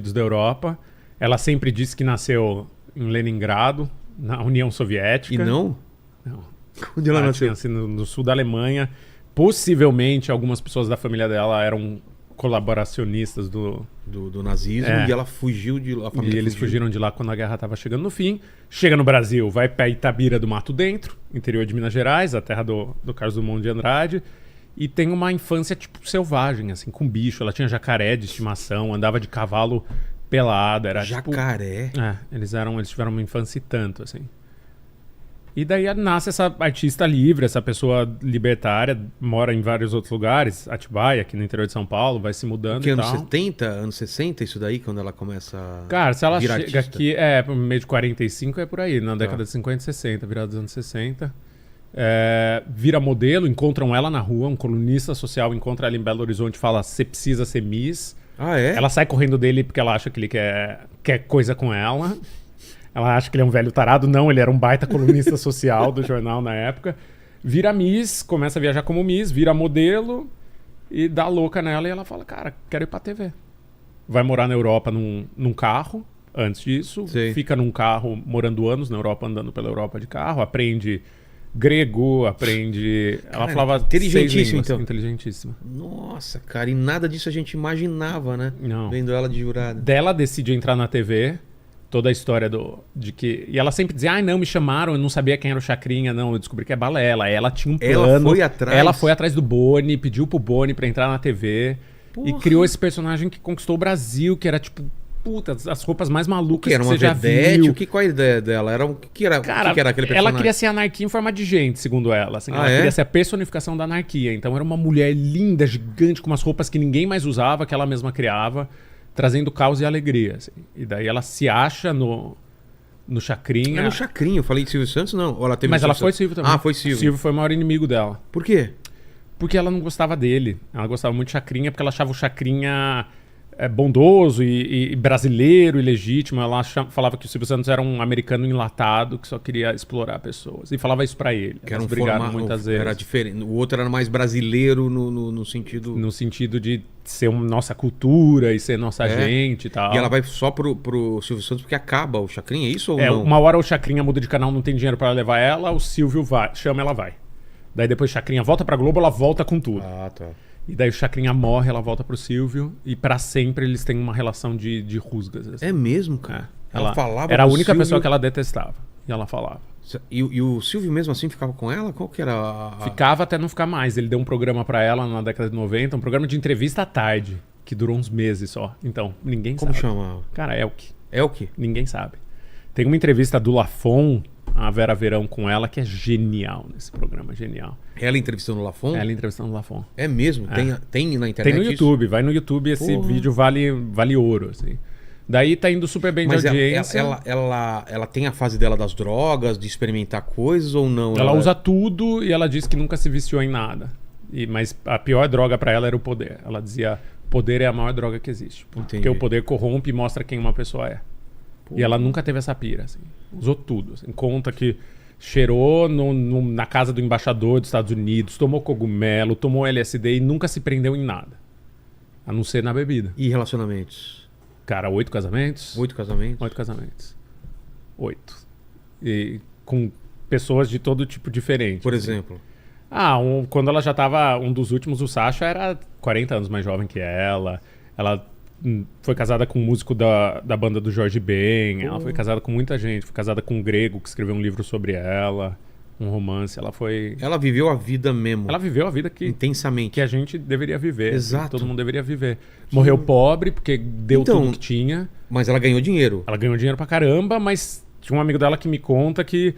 da Europa. Ela sempre disse que nasceu em Leningrado, na União Soviética. E não? Não. Onde ela nasceu? Tinha sido no sul da Alemanha. Possivelmente algumas pessoas da família dela eram colaboracionistas do nazismo, e ela fugiu de lá. E eles fugiram de lá quando a guerra estava chegando no fim. Chega no Brasil, vai para Itabira do Mato Dentro, interior de Minas Gerais, a terra do Carlos Drummond de Andrade. E tem uma infância tipo selvagem, assim, com bicho. Ela tinha jacaré de estimação, andava de cavalo pelada. Era, jacaré? Tipo, eles tiveram uma infância e tanto, assim. E daí nasce essa artista livre, essa pessoa libertária, mora em vários outros lugares, Atibaia, aqui no interior de São Paulo, vai se mudando Que e anos tal. 70, anos 60, isso daí, quando ela começa a Cara, se ela virar chega artista? aqui, no meio de 45 é por aí, na década de 50 e 60, virada dos anos 60. Vira modelo, encontram ela na rua, um colunista social encontra ela em Belo Horizonte e fala, você precisa ser Miss. Ah, é? Ela sai correndo dele porque ela acha que ele quer coisa com ela. Ela acha que ele é um velho tarado. Não, ele era um baita colunista social do jornal na época. Vira Miss, começa a viajar como Miss, vira modelo e dá louca nela. E ela fala, cara, quero ir pra TV. Vai morar na Europa num carro, antes disso. Sei. Fica num carro, morando anos na Europa, andando pela Europa de carro. Aprende grego, aprende... Ela falava inteligentíssima, então. Inteligentíssima. Nossa, cara, e nada disso a gente imaginava, né? Não. Vendo ela de jurada. Dela decide entrar na TV... Toda a história de que... E ela sempre dizia, não, me chamaram, eu não sabia quem era o Chacrinha, não, eu descobri que é balela. Ela tinha um plano. Ela foi atrás? Ela foi atrás do Boni, pediu pro Boni pra entrar na TV. Porra. E criou esse personagem que conquistou o Brasil, que era tipo, puta, as roupas mais malucas que era uma você já vedete? viu. Qual a ideia dela? Era, Cara, o que era aquele personagem? ela queria ser anarquia em forma de gente, segundo ela. Assim, ela queria ser a personificação da anarquia. Então era uma mulher linda, gigante, com umas roupas que ninguém mais usava, que ela mesma criava, trazendo caos e alegria. Assim. E daí ela se acha no Chacrinha. É no Chacrinha, eu falei de Silvio Santos, não. Ou ela teve Mas ela foi Silvio também. Ah, foi Silvio. Silvio foi o maior inimigo dela. Por quê? Porque ela não gostava dele. Ela gostava muito de Chacrinha porque ela achava o Chacrinha bondoso e brasileiro e legítimo. Ela falava que o Silvio Santos era um americano enlatado que só queria explorar pessoas. E falava isso pra ele. Que era Elas um brigaram muitas vezes. Era diferente. O outro era mais brasileiro no sentido... No sentido de ser nossa cultura e ser nossa gente e tal. E ela vai só pro Silvio Santos porque acaba o Chacrinha, é isso ou não? Uma hora o Chacrinha muda de canal, não tem dinheiro pra levar ela, o Silvio chama, ela vai. Daí depois o Chacrinha volta pra Globo, ela volta com tudo. Ah, tá. E daí o Chacrinha morre, ela volta pro Silvio. E pra sempre eles têm uma relação de rusgas. Assim. É mesmo, cara? Ela falava era a com o única Silvio... pessoa que ela detestava. E ela falava. E o Silvio mesmo assim ficava com ela? Qual que era a... Ficava até não ficar mais. Ele deu um programa pra ela na década de 90, um programa de entrevista à tarde, que durou uns meses só. Então, ninguém Como sabe. Como chama? Cara, Elke. Elke? Ninguém sabe. Tem uma entrevista do Lafon, a Vera Verão com ela, que é genial nesse programa, genial. Ela entrevistando o Lafon? Ela entrevistando o Lafon. É mesmo? Tem na internet Tem no YouTube, isso? vai no YouTube, esse vídeo vale ouro, assim. Daí tá indo super bem Mas de audiência. ela tem a fase dela das drogas, de experimentar coisas ou não? Ela usa tudo e ela diz que nunca se viciou em nada. Mas a pior droga pra ela era o poder. Ela dizia, poder é a maior droga que existe. Porque o poder corrompe e mostra quem uma pessoa é. E ela nunca teve essa pira, assim. Usou tudo. Assim. Conta que cheirou na casa do embaixador dos Estados Unidos, tomou cogumelo, tomou LSD e nunca se prendeu em nada. A não ser na bebida. E relacionamentos? Cara, 8 casamentos. 8 casamentos? 8 casamentos. 8. E com pessoas de todo tipo diferente. Por assim. exemplo? Quando ela já tava... Um dos últimos, o Sacha, era 40 anos mais jovem que ela. Ela foi casada com um músico da banda do Jorge Ben. Ela foi casada com muita gente. Foi casada com um grego que escreveu um livro sobre ela. Um romance. Ela viveu a vida mesmo. Ela viveu a vida intensamente. Que a gente deveria viver. Exato. Que todo mundo deveria viver. Morreu pobre porque deu tudo que tinha. Mas ela ganhou dinheiro. Ela ganhou dinheiro pra caramba, mas tinha um amigo dela que me conta que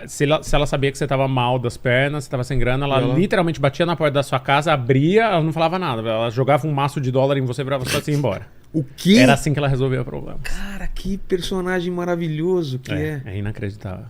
se ela sabia que você tava mal das pernas, você tava sem grana, ela literalmente batia na porta da sua casa, abria, ela não falava nada. Ela jogava um maço de dólar em você, virava as costas e ia embora. O quê? Era assim que ela resolvia o problema. Cara, que personagem maravilhoso que é. É inacreditável.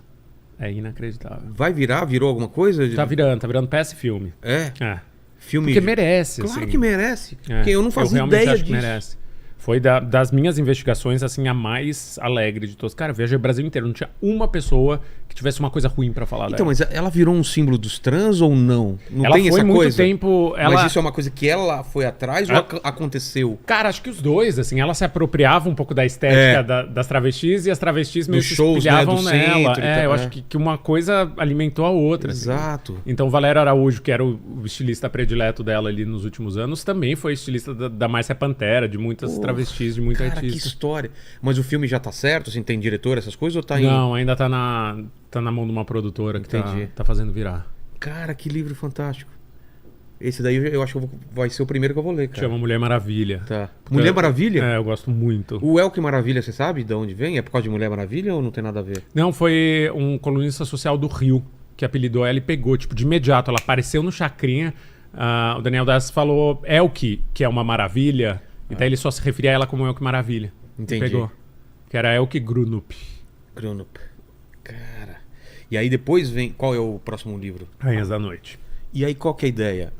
É inacreditável. Vai virar? Virou alguma coisa? Tá virando peça e filme. É? É. Filme. Porque merece. Claro assim. que merece. Porque eu não fazia realmente ideia acho disso. Que merece. Foi das minhas investigações, assim, a mais alegre de todas. Cara, eu viajei o Brasil inteiro, não tinha uma pessoa que tivesse uma coisa ruim pra falar Então, dela. mas ela virou um símbolo dos trans ou não? Não Ela tem foi essa muito coisa? tempo... Mas isso é uma coisa que ela foi atrás ou aconteceu? Cara, acho que os dois, assim, ela se apropriava um pouco da estética das travestis e as travestis meio Dos se shows, né, espelhavam do nela. centro e Eu tal, acho que uma coisa alimentou a outra. Assim. Exato. Então, Valério Araújo, que era o estilista predileto dela ali nos últimos anos, também foi estilista da Márcia Pantera, de muitas travestis, de muita Cara, artista. que história. Mas o filme já tá certo? Assim, tem diretor, essas coisas? Ou tá Não, ainda tá na mão de uma produtora que tá fazendo virar. Cara, que livro fantástico. Esse daí eu acho que vai ser o primeiro que eu vou ler, cara. Chama Mulher Maravilha. Tá. Mulher Maravilha? É, eu gosto muito. O Elke Maravilha, você sabe de onde vem? É por causa de Mulher Maravilha ou não tem nada a ver? Não, foi um colunista social do Rio que apelidou ela e pegou, tipo, de imediato. Ela apareceu no Chacrinha. O Daniel Das falou Elke, que é uma maravilha. E daí ele só se referia a ela como Elke Maravilha. Entendi. E pegou. Que era Elke Grunup. Grunup. Cara. E aí depois vem... Qual é o próximo livro? Rainhas da Noite. E aí qual que é a ideia?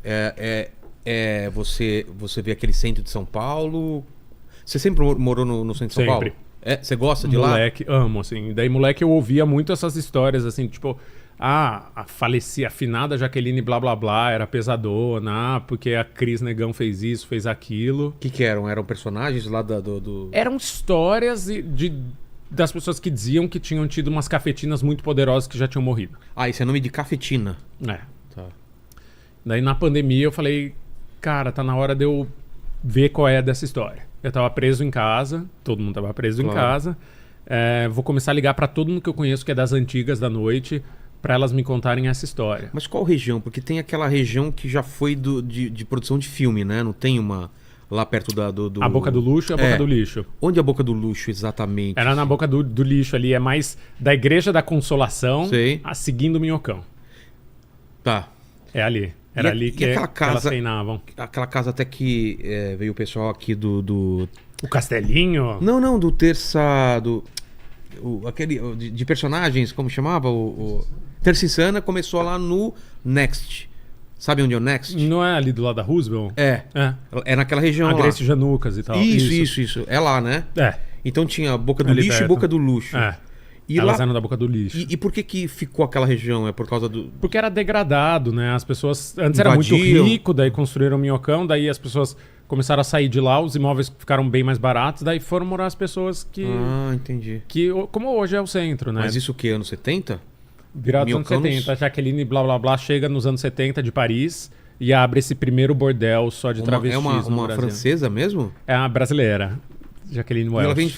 Você vê aquele centro de São Paulo? Você sempre morou no centro de São Paulo? Você gosta de lá? Moleque, amo, assim. Daí, moleque, eu ouvia muito essas histórias, assim, tipo... a afinada Jaqueline blá blá blá era pesadona, porque a Cris Negão fez isso, fez aquilo. O que eram? Eram personagens lá do... Eram histórias das pessoas que diziam que tinham tido umas cafetinas muito poderosas que já tinham morrido. Isso é nome de cafetina. É. Tá. Daí na pandemia eu falei, cara, tá na hora de eu ver qual é dessa história. Eu tava preso em casa, todo mundo tava preso em casa. Vou começar a ligar pra todo mundo que eu conheço que é das antigas da noite, pra elas me contarem essa história. Mas qual região? Porque tem aquela região que já foi de produção de filme, né? Não tem uma lá perto do... A Boca do Luxo e a Boca do Lixo. Onde é a Boca do Luxo, exatamente? Era na Boca do Lixo ali, é mais da Igreja da Consolação, seguindo o Minhocão. Tá. É ali. Era ali que elas treinavam. Aquela casa até que veio o pessoal aqui do... O Castelinho? Não, do Terça... aquele de personagens, como chamava? O Terça Insana começou lá no Next. Sabe onde é o Next? Não é ali do lado da Roosevelt? É naquela região lá. A lá. Grace Janucas e tal. Isso. É lá, né? Então tinha a Boca do Lixo perto. E Boca do Luxo. E elas lá... eram da Boca do Lixo. E por que ficou aquela região? É por causa do... Porque era degradado, né? As pessoas... Antes era muito rico, daí construíram o Minhocão, daí as pessoas começaram a sair de lá, os imóveis ficaram bem mais baratos, daí foram morar as pessoas que... entendi. Como hoje é o centro, né? Mas isso o quê? Anos 70? Virado nos anos 70. A Jaqueline blá blá blá chega nos anos 70 de Paris e abre esse primeiro bordel só de travestis no Brasil. É uma francesa mesmo? É uma brasileira. Jaqueline Welch. Ela vem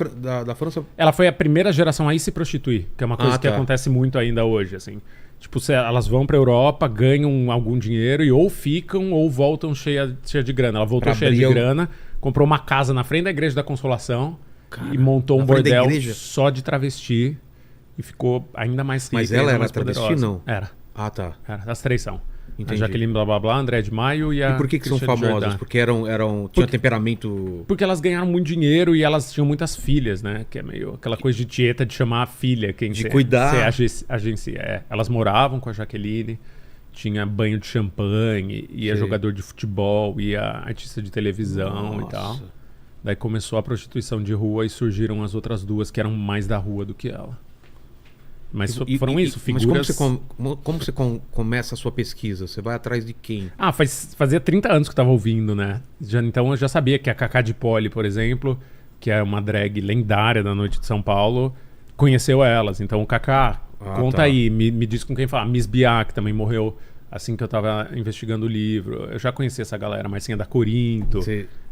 da França? Ela foi a primeira geração a ir se prostituir, que é uma coisa que acontece muito ainda hoje, assim. Tipo, elas vão pra Europa, ganham algum dinheiro e ou ficam ou voltam cheia de grana. Ela voltou cheia de grana, comprou uma casa na frente da Igreja da Consolação e montou um bordel só de travesti e ficou ainda mais rica. Mas ela era mais travesti, poderosa. não? Era. Tá. As três são. Entendi. A Jaqueline blá blá blá, André de Maio e a... E por que são famosas? Porque tinham temperamento... Porque elas ganharam muito dinheiro e elas tinham muitas filhas, né? Que é meio aquela coisa de tieta de chamar a filha. Cuidar. Agencia. Elas moravam com a Jaqueline, tinha banho de champanhe, ia jogador de futebol, ia artista de televisão e tal. Daí começou a prostituição de rua e surgiram as outras duas que eram mais da rua do que ela. Mas foram figuras... Mas como você começa a sua pesquisa? Você vai atrás de quem? Fazia 30 anos que eu tava ouvindo, né? Então eu já sabia que a Cacá de Poli, por exemplo, que é uma drag lendária da noite de São Paulo, conheceu elas. Então o Cacá, conta aí, me diz com quem falar. Miss Biá, que também morreu assim que eu tava investigando o livro. Eu já conhecia essa galera, Marcinha da Corinto.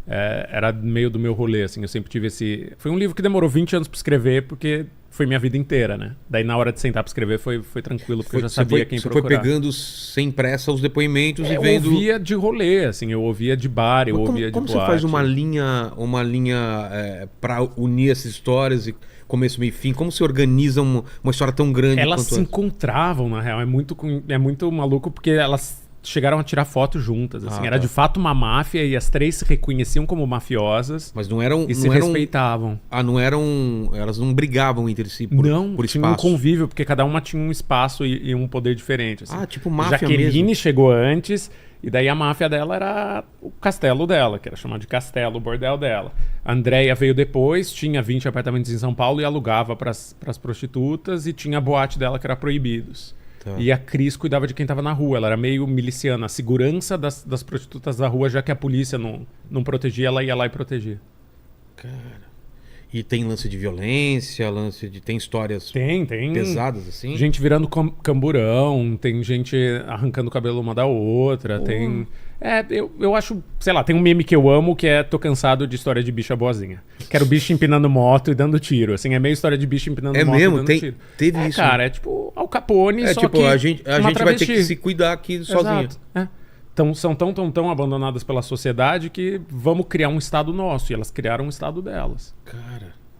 Era meio do meu rolê, assim. Eu sempre tive esse... Foi um livro que demorou 20 anos pra escrever, porque foi minha vida inteira, né? Daí na hora de sentar pra escrever foi tranquilo, porque eu já sabia quem procurar. Você foi pegando sem pressa os depoimentos e vendo... Eu ouvia de rolê, assim. Eu ouvia de bar, eu ouvia de boate. Como você faz uma linha pra unir essas histórias e começo, meio e fim? Como você organiza uma história tão grande? Elas se encontravam, na real. É muito maluco, porque elas chegaram a tirar foto juntas. Assim. Era tá. de fato uma máfia e as 3 se reconheciam como mafiosas. Mas não eram... E se respeitavam. Não eram... Elas não brigavam entre si por espaço. Tinha um convívio, porque cada uma tinha um espaço e um poder diferente. Assim. Tipo máfia Jaqueline mesmo. chegou antes, e daí a máfia dela era o castelo dela, que era chamado de castelo, o bordel dela. A Andréia veio depois, tinha 20 apartamentos em São Paulo e alugava pras prostitutas, e tinha a boate dela que era Proibidos. Tá. E a Cris cuidava de quem tava na rua, ela era meio miliciana, a segurança das prostitutas da rua, já que a polícia não protegia, ela ia lá e protegia. Cara... E tem lance de violência, tem histórias Tem pesadas assim? Gente virando camburão, tem gente arrancando o cabelo uma da outra, tem... eu acho, sei lá, tem um meme que eu amo que é tô cansado de história de bicha boazinha. Quero bicho empinando moto e dando tiro, assim, é meio história de bicho empinando moto mesmo? e dando tiro. Teve isso? Cara, é tipo Al Capone, só tipo, que a gente vai ter que se cuidar aqui sozinho. Exato, Então, são tão abandonadas pela sociedade que vamos criar um estado nosso. E elas criaram um estado delas. Cara,